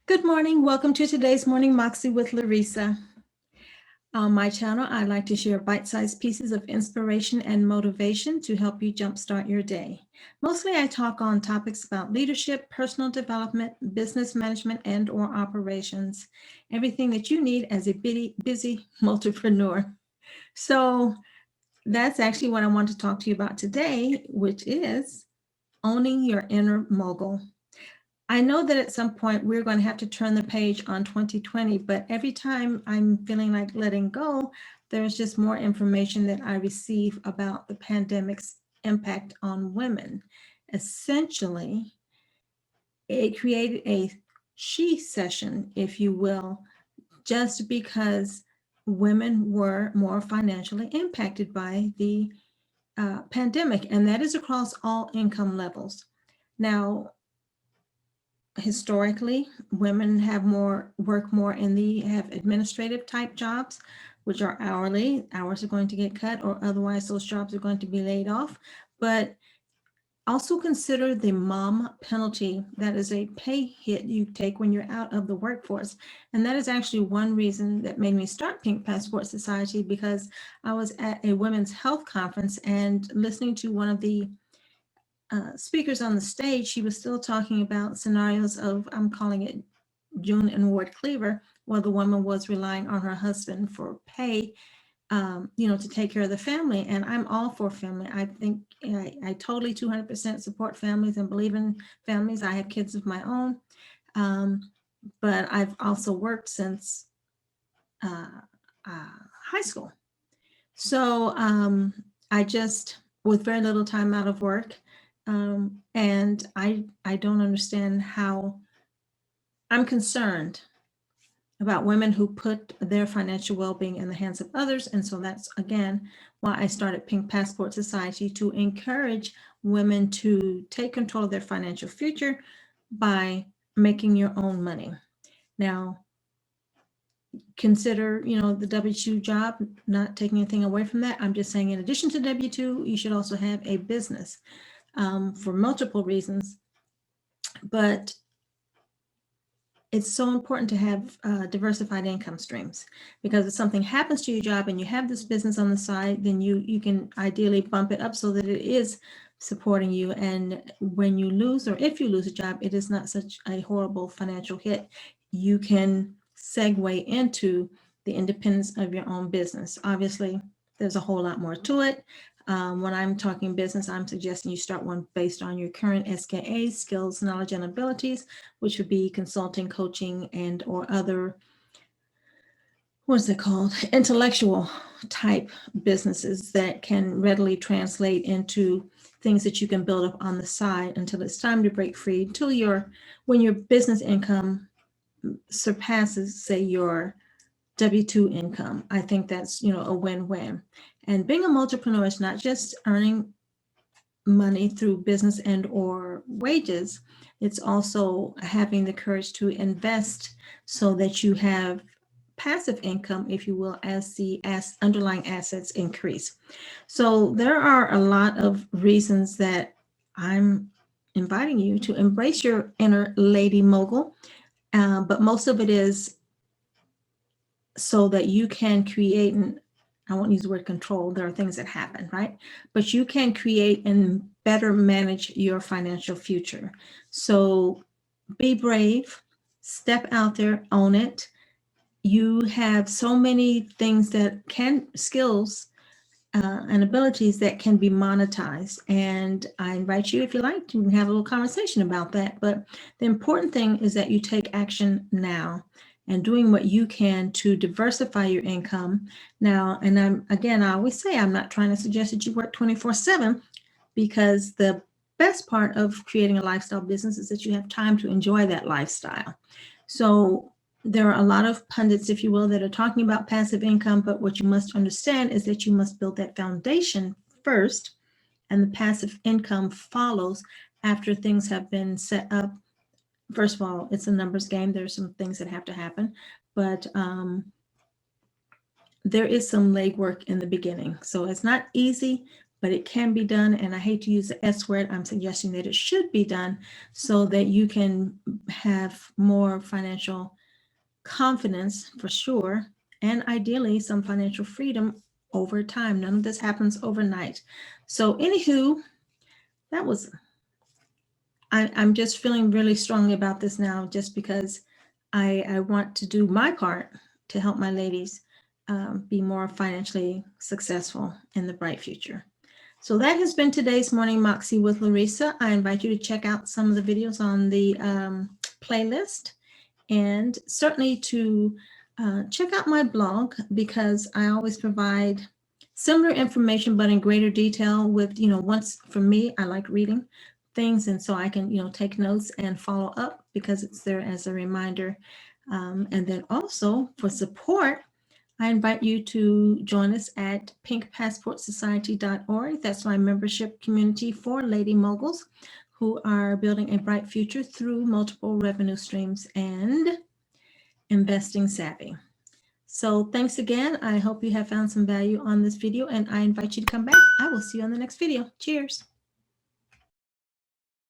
Good morning. Welcome to today's Morning Moxie with Larisa. On my channel, I like to share bite-sized pieces of inspiration and motivation to help you jumpstart your day. Mostly I talk on topics about leadership, personal development, business management, and or operations. Everything that you need as a busy multipreneur. So that's actually what I want to talk to you about today, which is owning your inner mogul. I know that at some point we're going to have to turn the page on 2020, but every time I'm feeling like letting go, there's just more information that I receive about the pandemic's impact on women. Essentially, it created a she session, if you will, just because women were more financially impacted by the pandemic, and that is across all income levels. Now, historically, women have work more in the have administrative type jobs, which are hourly. Hours are going to get cut, or otherwise those jobs are going to be laid off. But also consider the mom penalty. That is a pay hit you take when you're out of the workforce. And that is actually one reason that made me start Pink Passport Society, because I was at a women's health conference and listening to one of the speakers on the stage. She was still talking about scenarios of, I'm calling it June and Ward Cleaver, where the woman was relying on her husband for pay, to take care of the family. And I'm all for family. I think I totally 200% support families and believe in families. I have kids of my own, um, but I've also worked since uh, high school. So I just, with very little time out of work, and I don't understand how. I'm concerned about women who put their financial well-being in the hands of others, and so that's again why I started Pink Passport Society, to encourage women to take control of their financial future by making your own money. Now, consider, the W-2 job, not taking anything away from that. I'm just saying, in addition to W-2, you should also have a business, for multiple reasons. But it's so important to have diversified income streams, because if something happens to your job and you have this business on the side, then you can ideally bump it up so that it is supporting you. And when you lose, or if you lose a job, it is not such a horrible financial hit. You can segue into the independence of your own business. Obviously, there's a whole lot more to it. When I'm talking business, I'm suggesting you start one based on your current SKA, skills, knowledge, and abilities, which would be consulting, coaching, and or other, what is it called, intellectual type businesses that can readily translate into things that you can build up on the side until it's time to break free, until when your business income surpasses, say, your W-2 income. I think that's, a win-win. And being a multipreneur is not just earning money through business and or wages. It's also having the courage to invest so that you have passive income, if you will, as the underlying assets increase. So there are a lot of reasons that I'm inviting you to embrace your inner lady mogul, but most of it is so that you can create, and I won't use the word control, there are things that happen, right? But you can create and better manage your financial future. So be brave, step out there, own it. You have so many things skills and abilities that can be monetized. And I invite you, if you like, to have a little conversation about that. But the important thing is that you take action now and doing what you can to diversify your income now. And I always say, I'm not trying to suggest that you work 24/7, because the best part of creating a lifestyle business is that you have time to enjoy that lifestyle. So there are a lot of pundits, if you will, that are talking about passive income, but what you must understand is that you must build that foundation first, and the passive income follows after things have been set up. First of all, it's a numbers game. There's some things that have to happen, but there is some legwork in the beginning. So it's not easy, but it can be done. And I hate to use the S word. I'm suggesting that it should be done so that you can have more financial confidence for sure, and ideally some financial freedom over time. None of this happens overnight. So, anywho, that was, I'm just feeling really strongly about this now just because I want to do my part to help my ladies be more financially successful in the bright future. So that has been today's Morning Moxie with Larisa. I invite you to check out some of the videos on the playlist, and certainly to check out my blog, because I always provide similar information but in greater detail with, once for me, I like reading things, and so I can, take notes and follow up because it's there as a reminder. And then also for support, I invite you to join us at pinkpassportsociety.org. That's my membership community for Lady Moguls who are building a bright future through multiple revenue streams and investing savvy. So thanks again. I hope you have found some value on this video, and I invite you to come back. I will see you on the next video. Cheers.